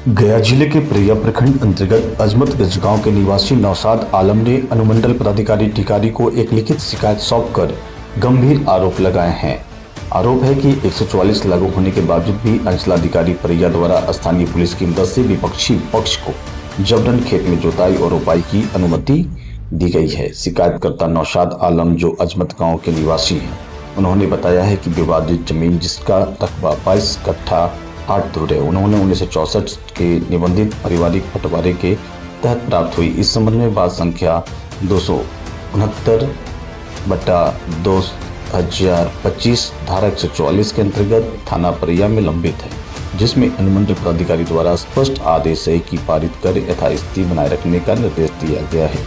गया जिले के प्रिया प्रखंड अंतर्गत अजमतगंज गांव के निवासी नौशाद आलम ने अनुमंडल पदाधिकारी टिकारी को एक लिखित शिकायत सौंपकर गंभीर आरोप लगाए हैं। आरोप है कि 144 लागू होने के बावजूद भी अंचलाधिकारी प्रिया द्वारा स्थानीय पुलिस की मदद से विपक्षी पक्ष को जबरन खेत में जोताई और रोपाई की अनुमति दी गई है। शिकायतकर्ता नौशाद आलम जो अजमत गाँव के निवासी है, उन्होंने बताया है कि विवादित जमीन जिसका रकबा 22 कट्ठा 8 धुर है, उन्होंने 1964 के निबंधित पारिवारिक बंटवारे के तहत प्राप्त हुई। इस संबंध में बात संख्या 269/2025 धारा 144 के अंतर्गत थाना प्रिया में लंबित है, जिसमें अनुमंडल पदाधिकारी द्वारा स्पष्ट आदेश है कि पारित कर यथास्थिति बनाए रखने का निर्देश दिया गया है।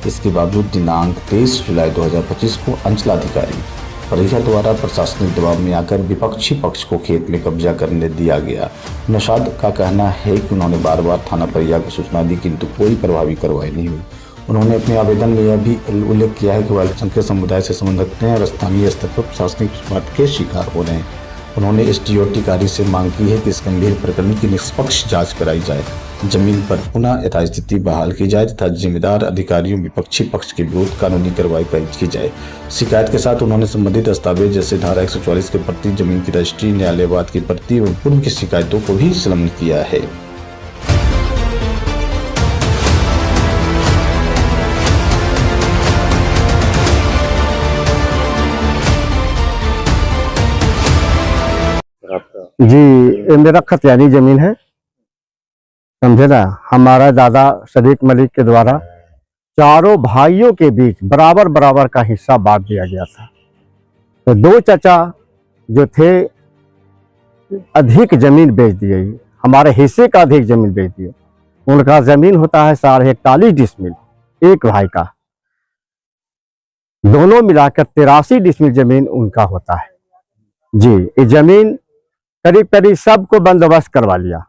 इसके बावजूद दिनांक 23 जुलाई 2025 को अंचलाधिकारी प्रिया द्वारा प्रशासनिक दबाव में आकर विपक्षी पक्ष को खेत में कब्जा करने दिया गया। नौशाद का कहना है कि उन्होंने बार बार थाना प्रिया को सूचना दी, किंतु कोई प्रभावी कार्रवाई नहीं हुई। उन्होंने अपने आवेदन में यह भी उल्लेख किया है कि वह अल्पसंख्यक समुदाय से संबंध रखते हैं और स्थानीय स्तर पर प्रशासनिक पक्षपात के शिकार हो रहे हैं। उन्होंने एसडीओ टिकारी से मांग की है कि इस गंभीर प्रकरण की निष्पक्ष जांच कराई जाए, जमीन पर पुनः यथास्थिति बहाल की जाए तथा जिम्मेदार अधिकारियों विपक्षी पक्ष के विरुद्ध कानूनी कार्रवाई की जाए। शिकायत के साथ उन्होंने संबंधित दस्तावेज जैसे धारा 144 के प्रति, जमीन की रजिस्ट्री, न्यायालयवाद की प्रति एवं पूर्व की शिकायतों को भी संलग्न किया है। जी, ये मेरा खतियानी जमीन है, समझे ना। हमारा दादा सदीक मलिक के द्वारा चारों भाइयों के बीच बराबर बराबर का हिस्सा बांट दिया गया था। तो दो चाचा जो थे अधिक जमीन बेच दी गई, हमारे हिस्से का अधिक जमीन बेच दिए। उनका जमीन होता है 41 डिसमिल, एक भाई का, दोनों मिलाकर 83 डिसमिल जमीन उनका होता है। जी, ये जमीन करीब करीब सबको बंदोबस्त करवा लिया।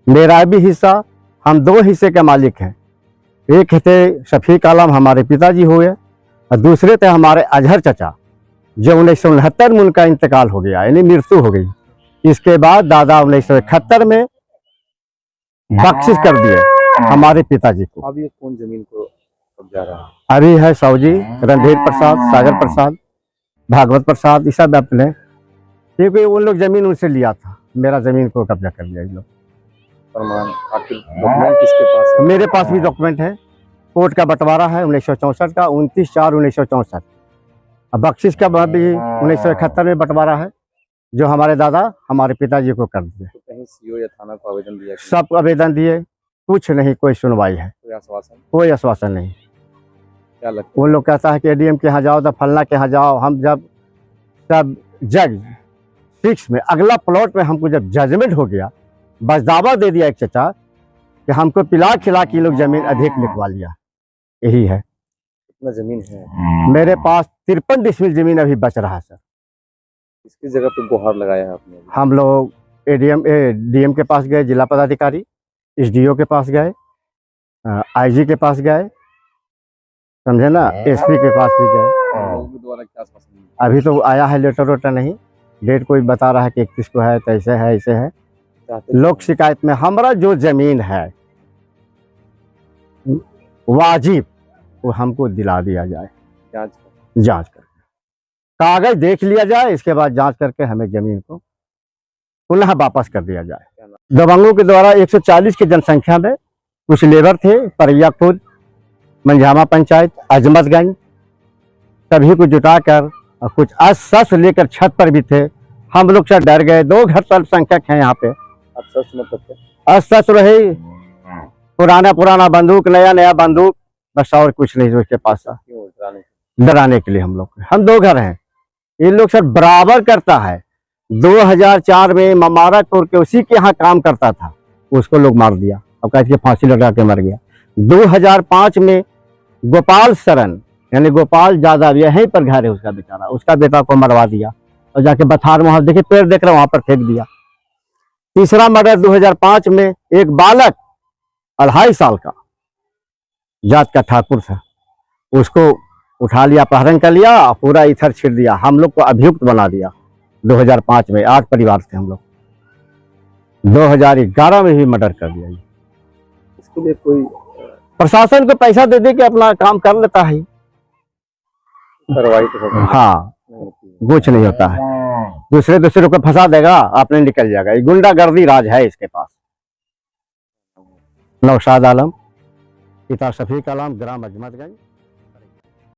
मेरा भी हिस्सा, हम 2 हिस्से के मालिक हैं। एक थे शफीक आलम, हमारे पिताजी हुए, और दूसरे थे हमारे अजहर चाचा, जो 1969 में उनका इंतकाल हो गया, यानी मृत्यु हो गई। इसके बाद दादा 1971 में बख्शिश कर दिए हमारे पिताजी को। अब ये कौन जमीन को कब्जा रहा है? अभी है सौजी, रणधीर प्रसाद, सागर प्रसाद, भागवत प्रसाद, ये सब अपने, क्योंकि उन लोग जमीन उनसे लिया था। मेरा जमीन को कब्जा कर लिया इन लोग। प्रमाण आखिर डॉक्यूमेंट किसके पास है? मेरे पास भी डॉक्यूमेंट है। कोर्ट का बंटवारा है 1964 का, 29/4/1964। अब बख्शिश का भी 1971 में बंटवारा है, जो हमारे दादा हमारे पिताजी को कर दिए। तो कहीं सीओ या थाना को आवेदन दिया? सब आवेदन दिए, कुछ नहीं, कोई सुनवाई है, कोई आश्वासन? कोई आश्वासन नहीं। क्या लगता है? वो लोग कहता है कि एडीएम के यहाँ जाओ, तो फलना के यहाँ जाओ। हम जब सब जज 6 में अगला प्लॉट में हमको जब जजमेंट हो गया, बस दावा दे दिया एक चाचा कि हमको पिला खिला के लोग जमीन अधिक लिखवा लिया। यही है। कितना जमीन है? मेरे पास 53 डिसमिल जमीन अभी बच रहा है सर। इसकी जगह पे गुहार लगाया है आपने? हम लोग डीएम के पास गए, जिला पदाधिकारी, एसडीओ के पास गए, आईजी के पास गए, समझे ना, एसपी के पास भी गए। उनके द्वारा क्या आश्वासन? अभी तो आया है लेटर वेटर नहीं, डेट कोई बता रहा है कि 31 को है, तो ऐसे है ऐसे है। लोक शिकायत में हमारा जो जमीन है वाजिब वो हमको दिला दिया जाए, जांच करके कागज देख लिया जाए, इसके बाद जांच करके हमें जमीन को पुनः वापस कर दिया जाए। दबंगों के द्वारा 140 की जनसंख्या में कुछ लेबर थे, परिया खुद, मंझामा पंचायत, अजमतगंज, सभी को जुटाकर, और कुछ अस्त्र लेकर छत पर भी थे। हम लोग से डर गए। 2 घर अल्पसंख्यक हैं यहाँ पे। अस्त्र रहे, पुराना बंदूक, नया बंदूक, बस और कुछ नहीं उसके पास था। डराने के लिए हम 2 घर हैं। ये लोग सर बराबर करता है। 2004 में ममारा तोड़ के उसी के यहाँ काम करता था, उसको लोग मार दिया, अब कहते फांसी लगा के मर गया। 2005 में गोपाल शरण यानी गोपाल यादव, यहीं पर घर है उसका बेचारा, उसका बेटा को मरवा दिया और जाके बथार में, वहां देखिए पेड़ देख रहे वहां पर फेंक दिया। तीसरा मर्डर 2005 में एक बालक 2.5 साल का जात का ठाकुर था, उसको उठा लिया, अपहरण कर लिया, पूरा इधर छिड़ दिया, हम लोग को अभियुक्त बना दिया। 2005 में 8 परिवार थे हम लोग। 2011 में भी मर्डर कर दिया। इसके लिए कोई प्रशासन को पैसा दे दे के अपना काम कर लेता है। कार्रवाई तो होगी हाँ, नहीं होती है। कुछ नहीं होता है। दूसरे को फंसा देगा, आपने निकल जाएगा। ये गुंडागर्दी राज है इसके पास। नौशाद आलम, पिता शफीक आलम, ग्राम अजमतगंज।